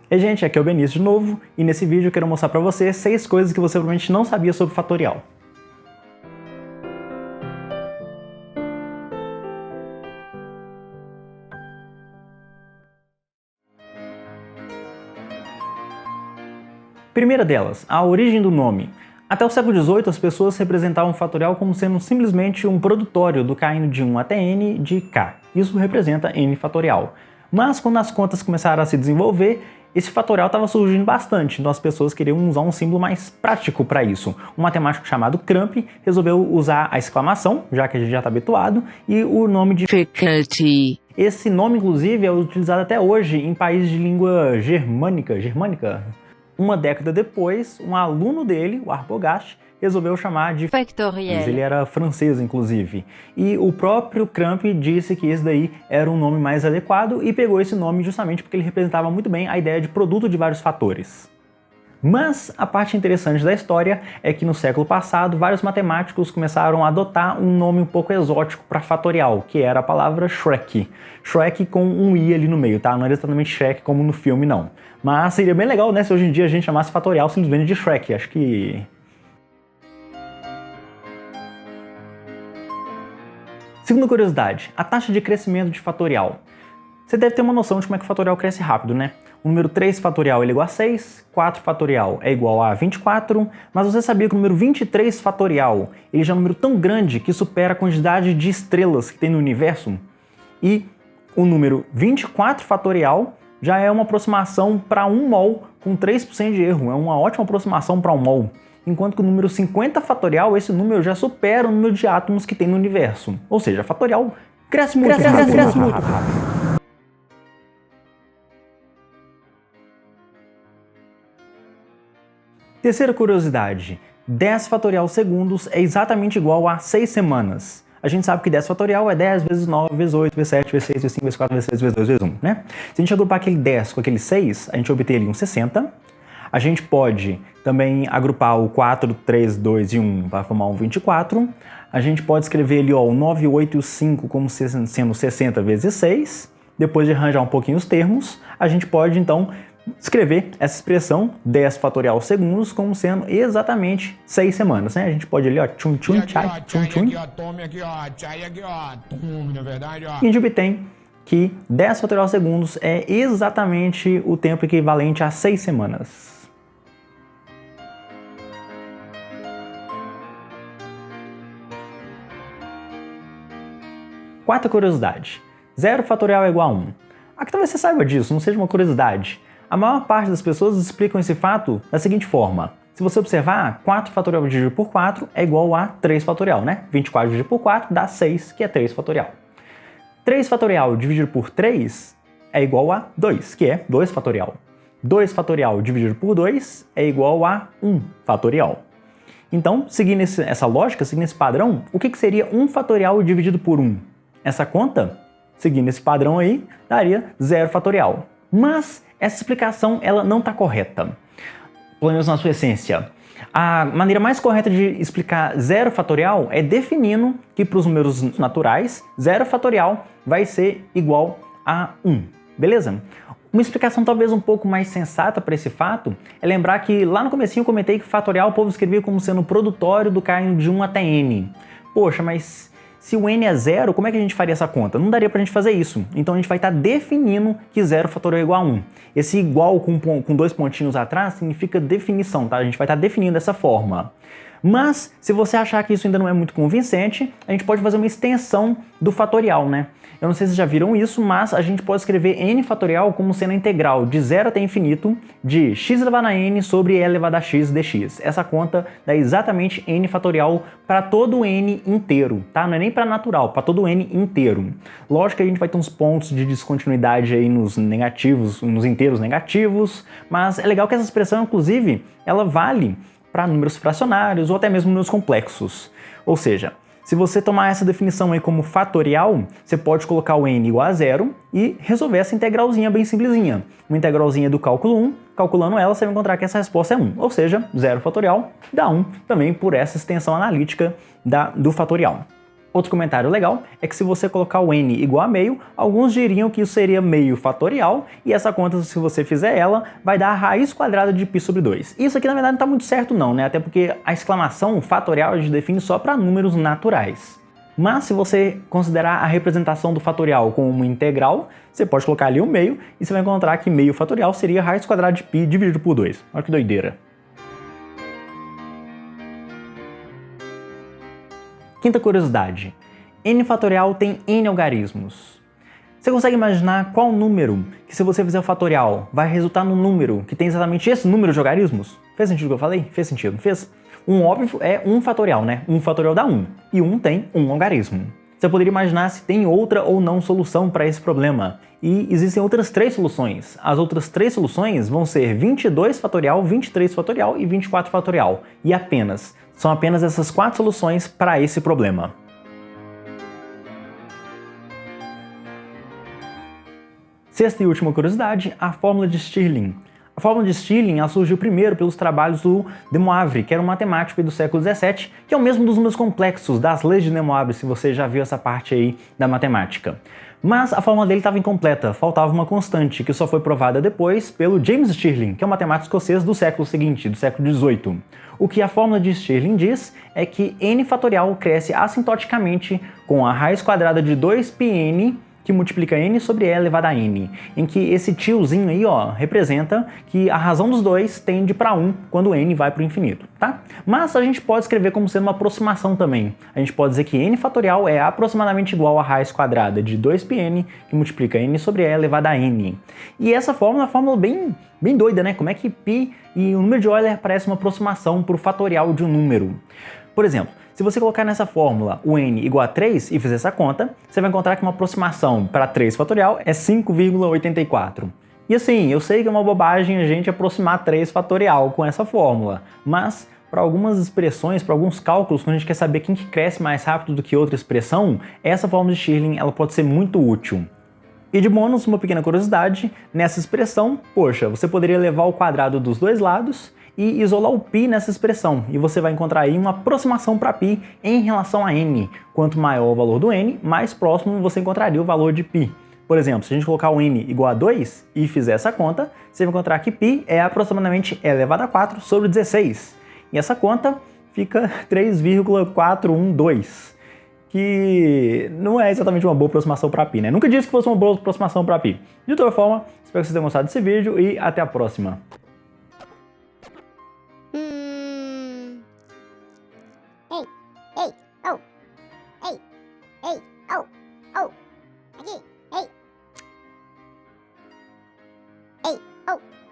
Ei gente, aqui é o Benício de novo, e nesse vídeo eu quero mostrar pra você 6 coisas que você provavelmente não sabia sobre fatorial. Primeira delas, a origem do nome. Até o século XVIII, as pessoas representavam o fatorial como sendo simplesmente um produtório do k indo de 1 até n de k. Isso representa n fatorial. Mas quando as contas começaram a se desenvolver, esse fatorial estava surgindo bastante, então as pessoas queriam usar um símbolo mais prático para isso. Um matemático chamado Cramp resolveu usar a exclamação, já que a gente já está habituado, e o nome de difficulty. Esse nome, inclusive, é utilizado até hoje em países de língua germânica. Uma década depois, um aluno dele, o Arbogast, resolveu chamar de Factorial. Ele era francês, inclusive. E o próprio Cramp disse que esse daí era um nome mais adequado e pegou esse nome justamente porque ele representava muito bem a ideia de produto de vários fatores. Mas a parte interessante da história é que no século passado, vários matemáticos começaram a adotar um nome um pouco exótico para fatorial, que era a palavra Shrek. Shrek com um i ali no meio, tá? Não era exatamente Shrek como no filme, não. Mas seria bem legal, né, se hoje em dia a gente chamasse fatorial simplesmente de Shrek. Acho que... Segunda curiosidade, a taxa de crescimento de fatorial. Você deve ter uma noção de como é que o fatorial cresce rápido, né? O número 3 fatorial é igual a 6, 4 fatorial é igual a 24, mas você sabia que o número 23 fatorial ele já é um número tão grande que supera a quantidade de estrelas que tem no universo? E o número 24 fatorial já é uma aproximação para 1 mol com 3% de erro, é uma ótima aproximação para 1 mol. Enquanto que o número 50 fatorial, esse número já supera o número de átomos que tem no universo. Ou seja, fatorial cresce muito rápido. Terceira curiosidade, 10 fatorial segundos é exatamente igual a 6 semanas. A gente sabe que 10 fatorial é 10 vezes 9, vezes 8, vezes 7, vezes 6, vezes 5, vezes 4, vezes 6, vezes 2, vezes 1, né? Se a gente agrupar aquele 10 com aquele 6, a gente obtém ali um 60. A gente pode também agrupar o 4, 3, 2 e 1 para formar um 24. A gente pode escrever ali ó, o 9, 8 e o 5 como sendo 60 vezes 6. Depois de arranjar um pouquinho os termos, a gente pode então escrever essa expressão 10 fatorial segundos como sendo exatamente 6 semanas, né? A gente pode ali, ó, tchum tchum, chai, tchum tchum. E a gente obtém que 10 fatorial segundos é exatamente o tempo equivalente a 6 semanas. Quarta curiosidade, 0 fatorial é igual a 1. Aqui talvez você saiba disso, não seja uma curiosidade. A maior parte das pessoas explicam esse fato da seguinte forma. Se você observar, 4 fatorial dividido por 4 é igual a 3 fatorial, né? 24 dividido por 4 dá 6, que é 3 fatorial. 3 fatorial dividido por 3 é igual a 2, que é 2 fatorial. 2 fatorial dividido por 2 é igual a 1 fatorial. Então, seguindo essa lógica, seguindo esse padrão, o que seria 1 fatorial dividido por 1? Essa conta, seguindo esse padrão aí, daria 0 fatorial. Mas essa explicação ela não está correta, pelo menos na sua essência. A maneira mais correta de explicar 0 fatorial é definindo que para os números naturais, 0 fatorial vai ser igual a 1, beleza? Uma explicação talvez um pouco mais sensata para esse fato é lembrar que lá no comecinho eu comentei que fatorial o povo escrevia como sendo o produtório do k indo de 1 até n. Poxa, mas se o n é 0, como é que a gente faria essa conta? Não daria pra gente fazer isso. Então a gente vai estar definindo que 0 fatorial é igual a 1. Esse igual com 2 pontinhos atrás significa definição, tá? A gente vai estar definindo dessa forma. Mas, se você achar que isso ainda não é muito convincente, a gente pode fazer uma extensão do fatorial, né? Eu não sei se vocês já viram isso, mas a gente pode escrever n fatorial como sendo a integral de 0 até infinito de x elevado a n sobre e elevado a x dx. Essa conta dá exatamente n fatorial para todo o n inteiro, tá? Não é nem para natural, para todo o n inteiro. Lógico que a gente vai ter uns pontos de descontinuidade aí nos negativos, nos inteiros negativos, mas é legal que essa expressão, inclusive, ela vale para números fracionários ou até mesmo números complexos. Ou seja, se você tomar essa definição aí como fatorial, você pode colocar o n igual a 0 e resolver essa integralzinha bem simplesinha. Uma integralzinha do cálculo 1, calculando ela, você vai encontrar que essa resposta é 1. Ou seja, 0 fatorial dá 1 também por essa extensão analítica do fatorial. Outro comentário legal é que se você colocar o n igual a meio, alguns diriam que isso seria meio fatorial, e essa conta, se você fizer ela, vai dar a raiz quadrada de π sobre 2. Isso aqui na verdade não está muito certo não, né? Até porque a exclamação fatorial a gente define só para números naturais. Mas se você considerar a representação do fatorial como uma integral, você pode colocar ali o meio, e você vai encontrar que meio fatorial seria a raiz quadrada de π dividido por 2. Olha que doideira. Quinta curiosidade. N fatorial tem n algarismos. Você consegue imaginar qual número que, se você fizer o fatorial, vai resultar num número que tem exatamente esse número de algarismos? Fez sentido o que eu falei? Fez sentido, não fez? Um óbvio é 1 fatorial, né? 1 fatorial dá 1, e 1 tem 1 algarismo. Você poderia imaginar se tem outra ou não solução para esse problema. E existem outras 3 soluções. As outras 3 soluções vão ser 22 fatorial, 23 fatorial e 24 fatorial. E apenas. São apenas essas 4 soluções para esse problema. Sexta e última curiosidade, a fórmula de Stirling. A fórmula de Stirling surgiu primeiro pelos trabalhos do de Moivre, que era um matemático do século XVII, que é o mesmo dos números complexos, das leis de de Moivre, se você já viu essa parte aí da matemática. Mas a fórmula dele estava incompleta, faltava uma constante, que só foi provada depois pelo James Stirling, que é um matemático escocês do século seguinte, do século XVIII. O que a fórmula de Stirling diz é que n fatorial cresce assintoticamente com a raiz quadrada de 2πn, que multiplica n sobre e elevado a n, em que esse tiozinho aí, ó, representa que a razão dos dois tende para 1 quando n vai para o infinito, tá? Mas a gente pode escrever como sendo uma aproximação também. A gente pode dizer que n fatorial é aproximadamente igual à raiz quadrada de 2πn, que multiplica n sobre e elevado a n. E essa fórmula é uma fórmula bem doida, né? Como é que π e o número de Euler parece uma aproximação para o fatorial de um número? Por exemplo, se você colocar nessa fórmula o n igual a 3 e fizer essa conta, você vai encontrar que uma aproximação para 3 fatorial é 5,84. E assim, eu sei que é uma bobagem a gente aproximar 3 fatorial com essa fórmula, mas para algumas expressões, para alguns cálculos, quando a gente quer saber quem que cresce mais rápido do que outra expressão, essa fórmula de Stirling ela pode ser muito útil. E de bônus, uma pequena curiosidade, nessa expressão, poxa, você poderia levar o quadrado dos dois lados e isolar o π nessa expressão, e você vai encontrar aí uma aproximação para π em relação a n. Quanto maior o valor do n, mais próximo você encontraria o valor de π. Por exemplo, se a gente colocar o n igual a 2 e fizer essa conta, você vai encontrar que π é aproximadamente e elevado a 4 sobre 16. E essa conta fica 3,412. Que não é exatamente uma boa aproximação para π, né? Nunca disse que fosse uma boa aproximação para π. De toda forma, espero que vocês tenham gostado desse vídeo e até a próxima.